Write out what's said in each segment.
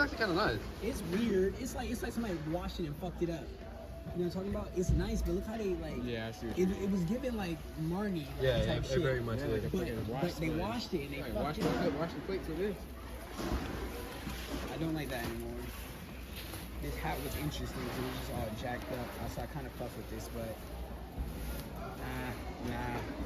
actually kind of nice. It's weird. It's like somebody washed it and fucked it up. You know what I'm talking about? It's nice, but look how they like. Yeah, I see. It was given like Marnie type shit. very much. Yeah, is. But they washed it and they fucked it up. Wash the plates with this. I don't like that anymore. This hat was interesting because it was just all jacked up. So I kind of fuck with this, but nah.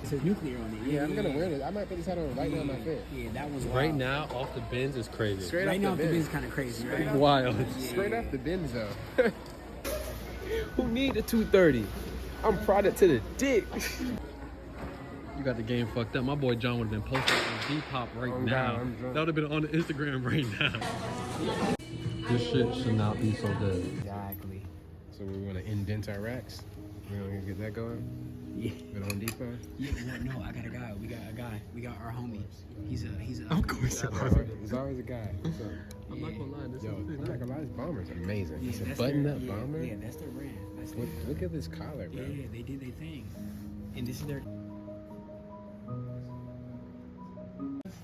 It says nuclear on it. Yeah, I'm gonna wear this. I might put this hat on right now on my fit. Yeah, that was Right wild. now, off the bins is crazy. Straight Right off now, the the bins. biz kind of crazy, right? Wild. Straight off the bins though. Who need a 230? I'm product to the dick. You got the game fucked up. My boy John would have been posting on Depop right Oh, now. God, I'm drunk. That would have been on the Instagram right now. This shit should not be so good. Exactly. So we want to indent our racks. We're gonna get that going. Yeah. With Home Depot. Yeah. No, I got a guy. We got a guy. We got our homie. He's a. Of course. There's always a guy. What's up? I'm not gonna lie. This Yo, is I'm pretty not nice. gonna lie, this bomber's amazing. Yeah, It's a that's button-up their- bomber. Yeah, that's their brand. That's their, Look at this collar, bro. yeah, they did their thing, and this is their.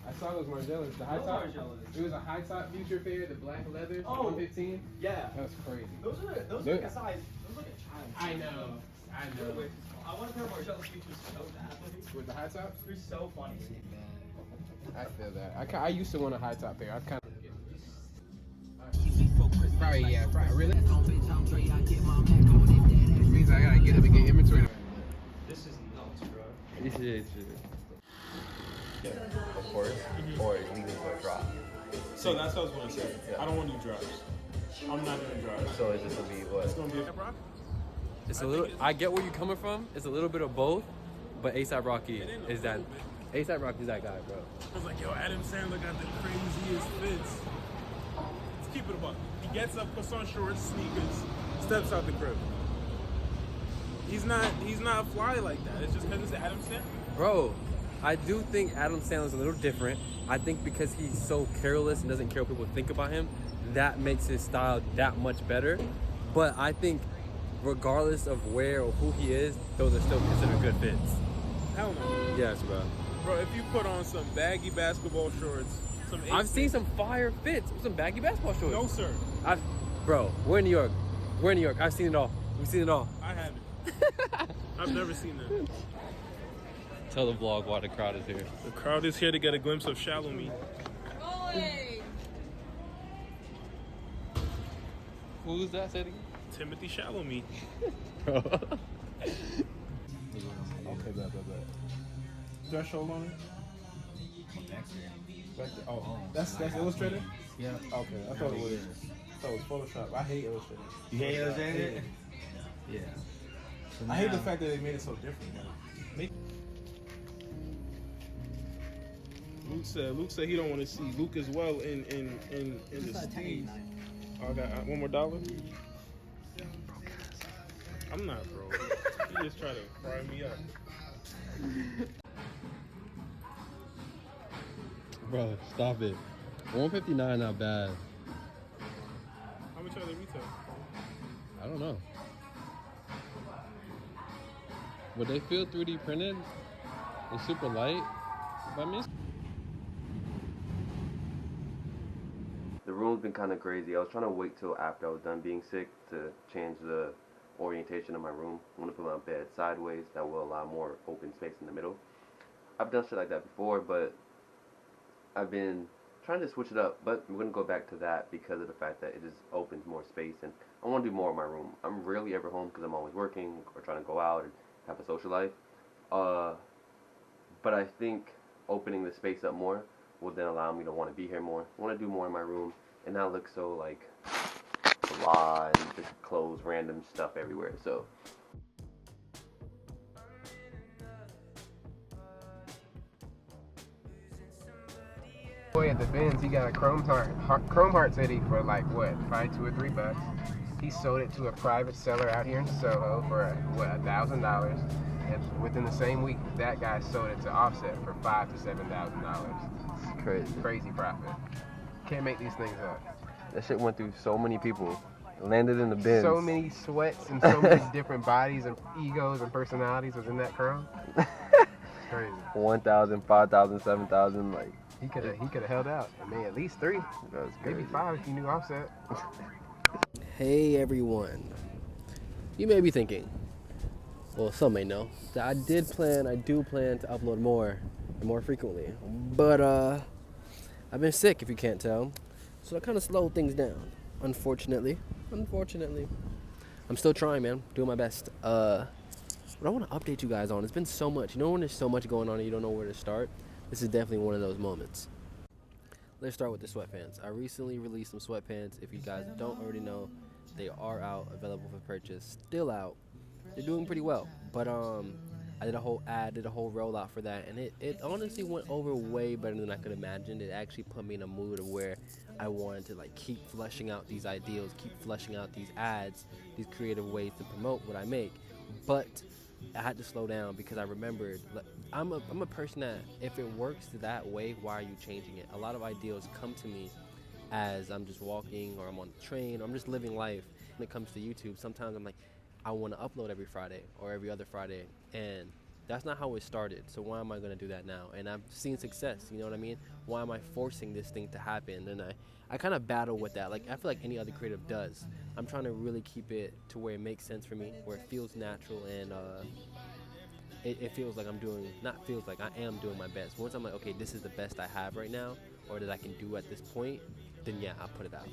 I saw those Margielas. The high top. It was a high top future fair, the black leather, Oh. 115. Yeah. That was crazy. Those are They're- like a size. Those are like a child. I know. They're way too small. I want a pair of Margiela features so badly. With the high tops? They're so funny. I feel that. I used to want a high top pair. I've kind of. Probably Probably, yeah. Probably, really? Which means I gotta get up and get inventory. This is nuts, bro. Appreciate you. Of course, or it's leaving for a drop. So that's what I was going to say. Yeah. I don't want to do drives. I'm not going to drive. So it's just gonna be what? It's going to be a bro. It's a little. I get where you're coming from. It's a little bit of both, but ASAP Rocky is that. ASAP Rocky's that guy, bro. I was like, yo, Adam Sandler got the craziest fits. Let's keep it a buck. He gets up, puts on shorts, sneakers, steps out the crib. He's not fly like that. It's just because it's Adam Sandler. Bro, I do think Adam Sandler's a little different. I think because he's so careless and doesn't care what people think about him, that makes his style that much better. But I think regardless of where or who he is, those are still considered good fits. Hell no. Yes, bro. Bro, if you put on some baggy basketball shorts, some I've seen some fire fits, some baggy basketball shorts. No, sir. Bro, we're in New York. We're in New York. I've seen it all. We've seen it all. I haven't. I've never seen that. Tell the vlog why the crowd is here. The crowd is here to get a glimpse of Shallow Me. Who's that? Say it again. Timothy Shallow Me. Okay, bet. Threshold on it? That's Illustrator? Yeah. Okay, I thought it was Photoshop. I hate Illustrator. You hate Illustrator? Yeah. So I hate the fact that they made it so different. Luke said he don't want to see Luke as well in the Steves. Oh, I got one more dollar. I'm not broke. He just try to fry me up. Bro, stop it. 159 not bad. How much are they retail? I don't know. Would they feel 3D printed? It's super light. But I mean, The room's been kind of crazy. I was trying to wait till after I was done being sick to change the orientation of my room. I want to put my bed sideways. That will allow more open space in the middle. I've done shit like that before, but I've been trying to switch it up. But I'm going to go back to that because of the fact that it just opens more space, and I want to do more of my room. I'm rarely ever home because I'm always working or trying to go out and have a social life. But I think opening the space up more will then allow me to want to be here more. I want to do more in my room and not look so like blah and just clothes, random stuff everywhere. So Boy at the Benz, he got a Chrome Heart City for like what, probably $2 or $3. He sold it to a private seller out here in Soho for $1,000, and within the same week, that guy sold it to Offset for $5,000 to $7,000. it's crazy. Crazy profit. Can't make these things up. That shit went through so many people. Landed in the bins. So many sweats and so many different bodies and egos and personalities was in that Chrome. It's crazy. 1,000, 5,000, 7,000, like He could have held out. I mean, at least 3, That was maybe crazy. 5 if you knew Offset. Hey everyone. You may be thinking, well, some may know, that I do plan to upload more and more frequently. But I've been sick, if you can't tell. So that kind of slowed things down, unfortunately. I'm still trying, man. Doing my best. What I want to update you guys on, it's been so much. You know when there's so much going on and you don't know where to start? This is definitely one of those moments. Let's start with the sweatpants. I recently released some sweatpants. If you guys don't already know, they are out, available for purchase. Still out. They're doing pretty well. But I did a whole ad, did a whole rollout for that, and it honestly went over way better than I could imagine. It actually put me in a mood of where I wanted to like keep fleshing out these ideals, keep fleshing out these ads, these creative ways to promote what I make. But I had to slow down because I remembered I'm a person that if it works that way, why are you changing it? A lot of ideals come to me as I'm just walking or I'm on the train or I'm just living life. When it comes to YouTube, sometimes I'm like, I want to upload every Friday or every other Friday, and that's not how it started. So why am I going to do that now? And I've seen success, you know what I mean? Why am I forcing this thing to happen? And I kind of battle with that. Like I feel like any other creative does. I'm trying to really keep it to where it makes sense for me, where it feels natural, and it feels like I am doing my best. Once I'm like, okay, this is the best I have right now, or that I can do at this point, then yeah, I'll put it out.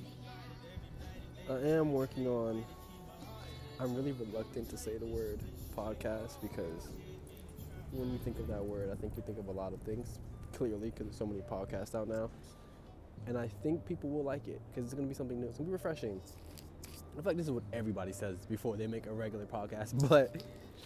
I am working on, I'm really reluctant to say the word podcast because when you think of that word, I think you think of a lot of things, clearly, because there's so many podcasts out now. And I think people will like it because it's going to be something new. It's going to be refreshing. I feel like this is what everybody says before they make a regular podcast, but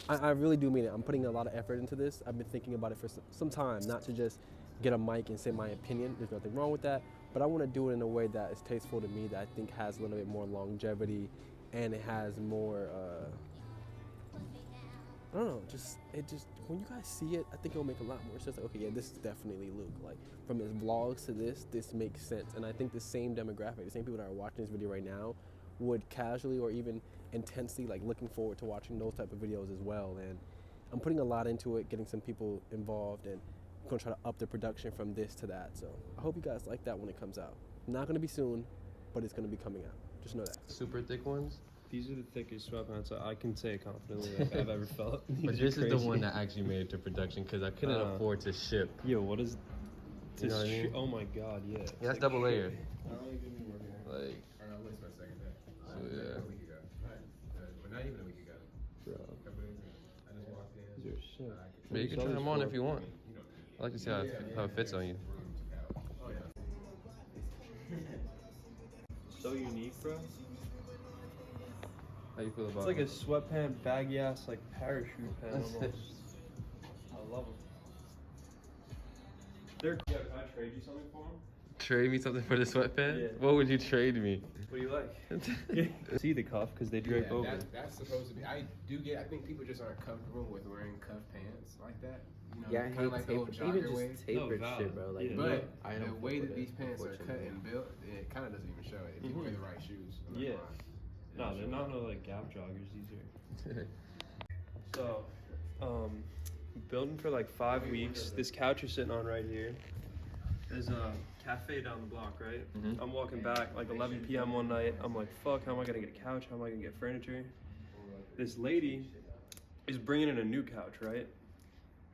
I really do mean it. I'm putting a lot of effort into this. I've been thinking about it for some time, not to just get a mic and say my opinion. There's nothing wrong with that, but I want to do it in a way that is tasteful to me, that I think has a little bit more longevity, and it has more, I don't know, when you guys see it, I think it'll make a lot more sense. Like, okay, yeah, this is definitely Luke. Like, from his vlogs to this makes sense. And I think the same demographic, the same people that are watching this video right now would casually or even intensely, like, looking forward to watching those type of videos as well. And I'm putting a lot into it, getting some people involved, and I'm going to try to up the production from this to that. So I hope you guys like that when it comes out. Not going to be soon, but it's going to be coming out. Just know that. Super thick ones. These are the thickest sweatpants I can say confidently like I've ever felt. But These this are is the crazy. one that actually made it to production because I couldn't afford to ship. Yo, what is You know what I mean? Oh my god, yeah. Yeah, that's double layered. Like, So yeah. a week ago. Not even a week ago. Bro. A couple days ago. I just walked in. These are sick. But you can try them on if you want. I like to see how it fits on you. So unique, bro. How you feel It's about like a it? sweatpant, baggy ass, like parachute pant almost. I love them. They're. Yeah, can I trade you something for them? Trade me something for the sweatpants? Yeah. What would you trade me? What do you like? See the cuff because they drape over. That's supposed to be. I think people just aren't comfortable with wearing cuff pants like that. You know, Yeah, I kind hate of like the old even jogger way. just tapered No, shit, bro. Like, yeah. But I the don't way fuck that with these it, pants are cut unfortunately. and built, it kind of doesn't even show it. If you wear the right shoes. I'm not Yeah. lying. No, they're not no like Gap joggers. These are. So, building for like 5 weeks. This couch you're sitting on right here. There's a cafe down the block, right? Mhm. I'm walking back like 11 p.m. one night. I'm like, fuck, how am I gonna get a couch? How am I gonna get furniture? This lady is bringing in a new couch, right?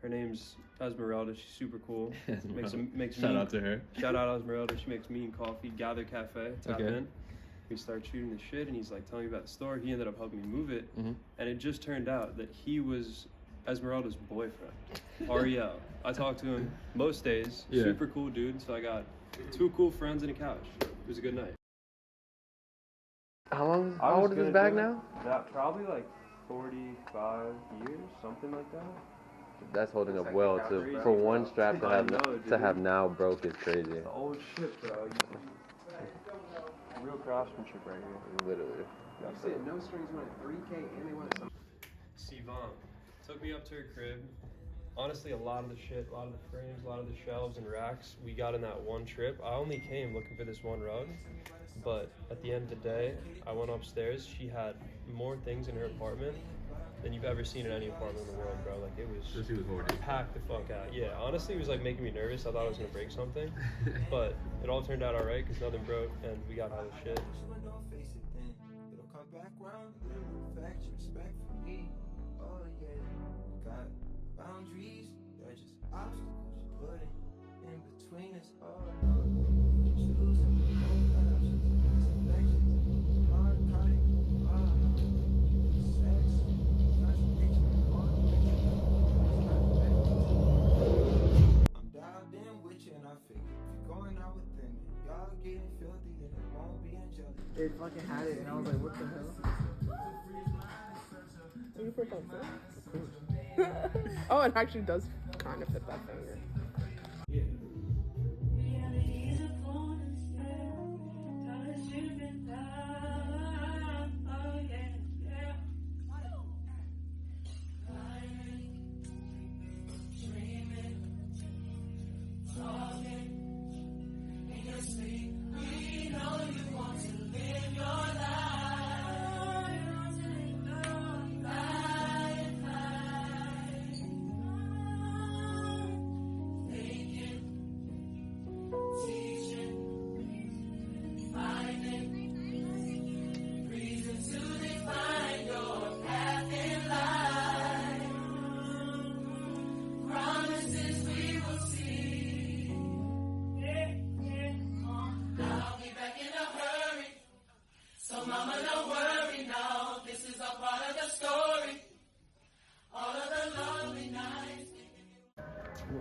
Her name's Esmeralda. She's super cool. Makes Shout me, out to her. Shout out Esmeralda. She makes me and coffee. Gather Cafe. Tap Okay. in. We start shooting the shit, and he's like telling me about the store. He ended up helping me move it, Mhm. and it just turned out that he was Esmeralda's boyfriend, Ariel. I talk to him most days. Yeah. Super cool dude. So I got 2 cool friends and a couch. It was a good night. How old is this bag now? That probably like 45 years, something like that. That's holding up well too. For one strap to I have know, to dude. have now broke is crazy. The old shit, bro. Real craftsmanship right here. Literally. You said No Strings wanted 3K and they wanted some. Sivan took me up to her crib. Honestly, a lot of the shit, a lot of the frames, a lot of the shelves and racks we got in that one trip. I only came looking for this one rug, but at the end of the day, I went upstairs. She had more things in her apartment than you've ever seen in any apartment in the world, bro. Like, it was So she was hoarding. packed the fuck out. Yeah, honestly, it was like making me nervous. I thought I was gonna break something, but it all turned out all right because nothing broke and we got all the shit. It'll come back round, affect your respect for me. Oh yeah, got boundaries, they're just obstacles you put in between us. Oh no, choosing both options, selections, narcotic, sex, contradiction, I'm dialed in with you and I figure if you're going out with them, y'all getting filthy, then it won't be angelic. It fucking had it, and I was like, what the hell? You put that foot? Oh, it actually does kind of fit that finger.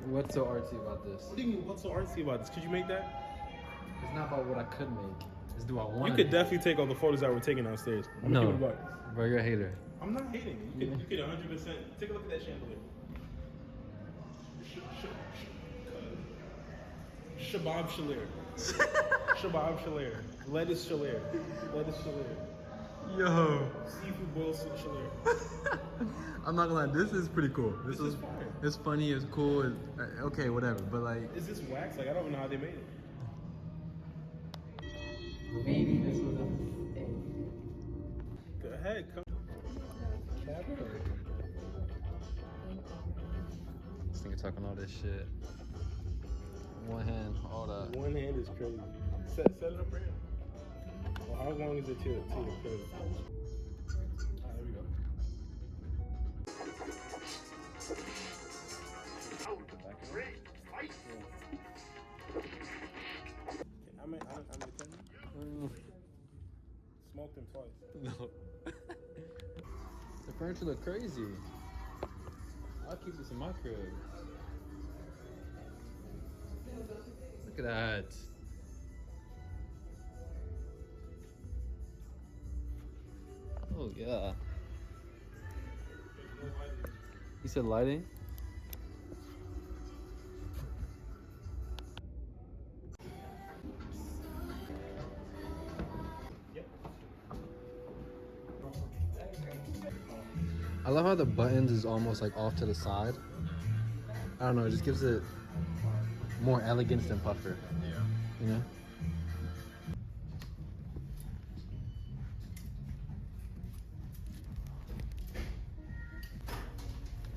What's so artsy about this? What do you mean, what's so artsy about this? Could you make that? It's not about what I could make. It's do I want You could definitely take all the photos that were taken downstairs. I'm gonna No, keep it a buck. bro, you're a hater. I'm not hating. You could 100% take a look at that chandelier. Shabab Shalir. Shabab Shalir. Lettuce Shalir. Lettuce Shalir. Yo, Seafood boiled Shalir. I'm not gonna lie, this is pretty cool. This is fire. It's funny, it's cool, okay, whatever. But like, Is this wax? Like, I don't know how they made it. Maybe this was Go ahead, come. this nigga talking all this shit. One hand, all that. One hand is crazy. Set it up right here. Well, how long is it to your crib? Alright, there we go. I'm gonna tell you. Smoked him twice. No. The furniture look crazy. I'll keep this in my crib. Look at that. Oh yeah. You said lighting? I love how the buttons is almost like off to the side. I don't know, it just gives it more elegance than puffer. Yeah. You know?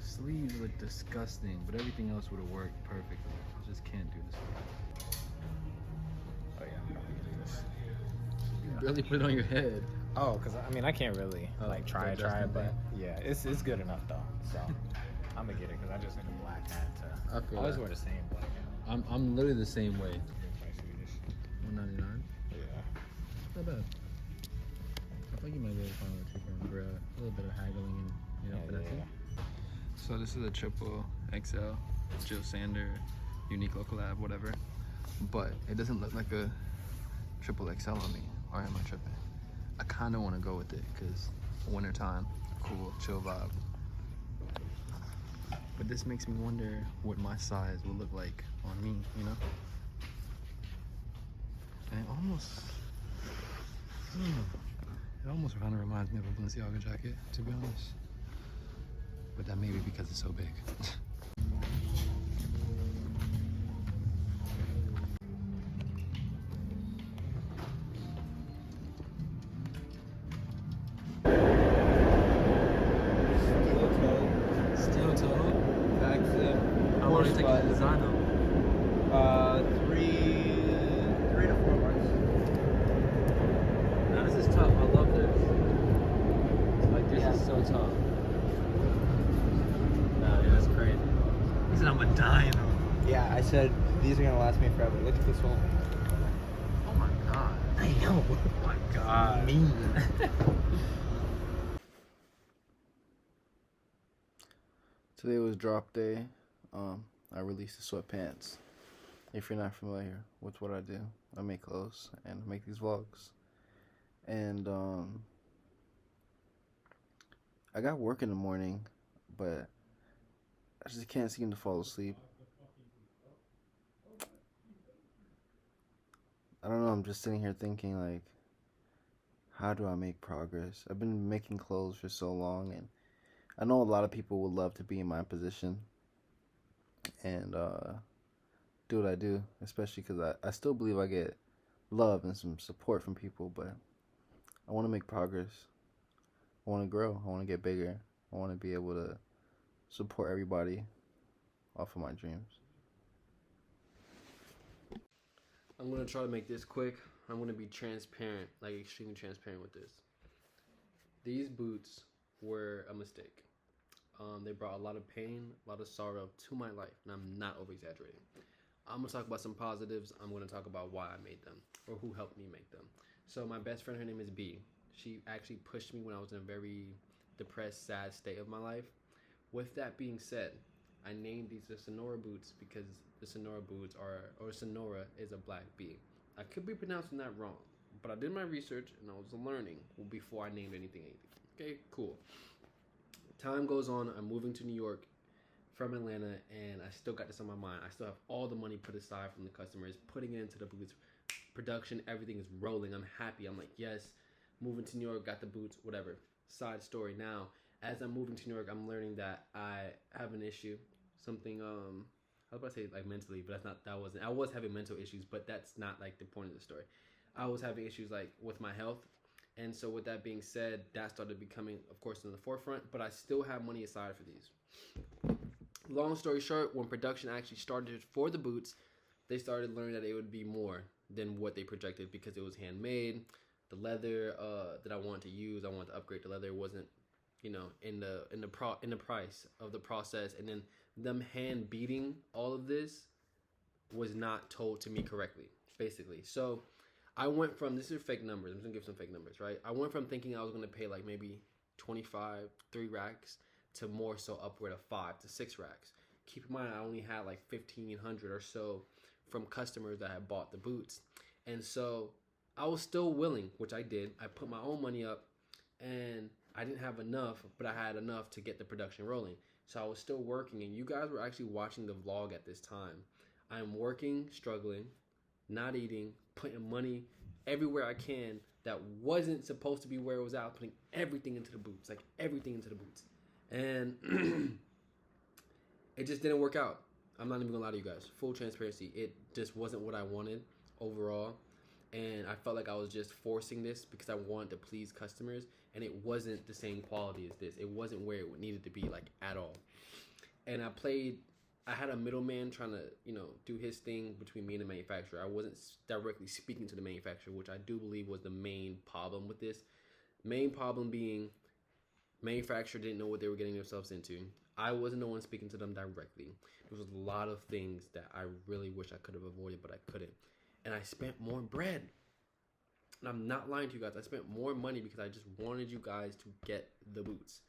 Sleeves look disgusting, but everything else would have worked perfectly. I just can't do this. Oh yeah, I don't think I do this. You barely put it on your head. Oh, because I mean I can't really like try it, adjustment but thing? yeah, it's good enough though. So I'm gonna get it because I just need a black hat to. I feel always that. wear the same black hat. I'm literally the same way. Like Swedish. $199. Yeah. Not bad. I think you might be able to find it cheaper for a little bit of haggling and finessing. So this is a triple XL Jill Sander unique local lab, whatever. But it doesn't look like a triple XL on me. Or am I tripping? I kind of want to go with it because wintertime, cool, chill vibe. But this makes me wonder what my size will look like on me, you know? And it almost kind of reminds me of a Balenciaga jacket, to be honest. But that may be because it's so big. design them? 3 to 4 months. Now this is tough. I love this. Like this is so tough. Nah, yeah, that's crazy. He said I'm a dino. Yeah, I said these are gonna last me forever. Look at this one. Oh my god. I know. Oh my god. Mean. Today was drop day. I released the sweatpants. If you're not familiar with what I do, I make clothes and make these vlogs. And I got work in the morning, but I just can't seem to fall asleep. I don't know, I'm just sitting here thinking, like, how do I make progress? I've been making clothes for so long, and I know a lot of people would love to be in my position and do what I do, especially because I still believe I get love and some support from people, but I want to make progress. I want to grow. I want to get bigger. I want to be able to support everybody off of my dreams. I'm going to try to make this quick. I'm going to be transparent, like extremely transparent with this. These boots were a mistake. They brought a lot of pain, a lot of sorrow to my life, and I'm not over-exaggerating. I'm going to talk about some positives. I'm going to talk about why I made them, or who helped me make them. So my best friend, her name is B. She actually pushed me when I was in a very depressed, sad state of my life. With that being said, I named these the Sonora boots because the Sonora boots are, or Sonora is a black bee. I could be pronouncing that wrong, but I did my research and I was learning before I named anything. Okay, cool. Time goes on. I'm moving to New York from Atlanta, and I still got this on my mind. I still have all the money put aside from the customers, putting it into the boots. Production, everything is rolling. I'm happy. I'm like, yes, moving to New York, got the boots, whatever. Side story now. As I'm moving to New York, I'm learning that I have an issue. Something, I was about to say like mentally, but I was having mental issues, but that's not like the point of the story. I was having issues like with my health. And so with that being said, that started becoming, of course, in the forefront, but I still have money aside for these. Long story short, when production actually started for the boots, they started learning that it would be more than what they projected because it was handmade. The leather that I wanted to use, I wanted to upgrade the leather. It wasn't, in the price of the process, and then them hand beating all of this was not told to me correctly, basically. So I went from, this is fake numbers, I'm just gonna give some fake numbers, right? I went from thinking I was gonna pay like maybe 25, 3 racks to more so upward of 5 to 6 racks. Keep in mind, I only had like 1,500 or so from customers that had bought the boots. And so I was still willing, which I did. I put my own money up, and I didn't have enough, but I had enough to get the production rolling. So I was still working, and you guys were actually watching the vlog at this time. I'm working, struggling, not eating, putting money everywhere I can that wasn't supposed to be where it was at, putting everything into the boots, like everything into the boots. And it just didn't work out. I'm not even gonna lie to you guys. Full transparency, it just wasn't what I wanted overall. And I felt like I was just forcing this because I wanted to please customers, and it wasn't the same quality as this. It wasn't where it needed to be, like, at all. And I had a middleman trying to, do his thing between me and the manufacturer. I wasn't directly speaking to the manufacturer, which I do believe was the main problem with this. Main problem being manufacturer didn't know what they were getting themselves into. I wasn't the one speaking to them directly. There was a lot of things that I really wish I could have avoided, but I couldn't. And I spent more bread. And I'm not lying to you guys. I spent more money because I just wanted you guys to get the boots.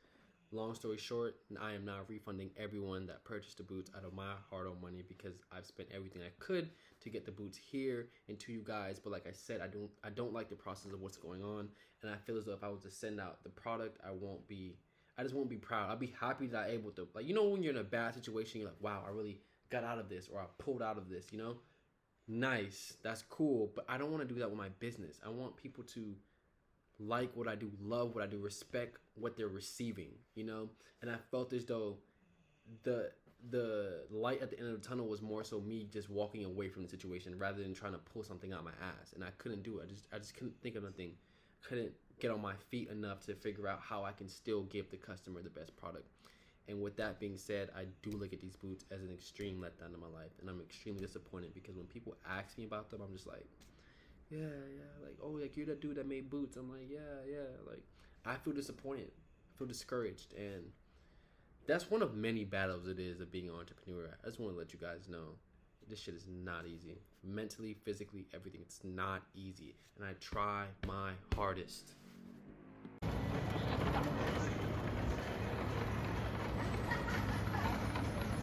Long story short, I am now refunding everyone that purchased the boots out of my hard-earned money because I've spent everything I could to get the boots here and to you guys. But like I said, I don't like the process of what's going on, and I feel as though if I was to send out the product, I just won't be proud. I'll be happy that I'm able to, like, when you're in a bad situation, you're like, wow, I really got out of this, or I pulled out of this, Nice, that's cool, but I don't want to do that with my business. I want people to like what I do, love what I do, respect what they're receiving, And I felt as though the light at the end of the tunnel was more so me just walking away from the situation rather than trying to pull something out my ass, and I couldn't do it. I just couldn't think of nothing. Couldn't get on my feet enough to figure out how I can still give the customer the best product. And with that being said, I do look at these boots as an extreme letdown in my life, and I'm extremely disappointed because when people ask me about them, I'm just like, yeah, like, oh, like, you're that dude that made boots. I'm like, yeah, like, I feel disappointed, I feel discouraged, and that's one of many battles it is of being an entrepreneur. I just want to let you guys know, this shit is not easy. Mentally, physically, everything, it's not easy, and I try my hardest.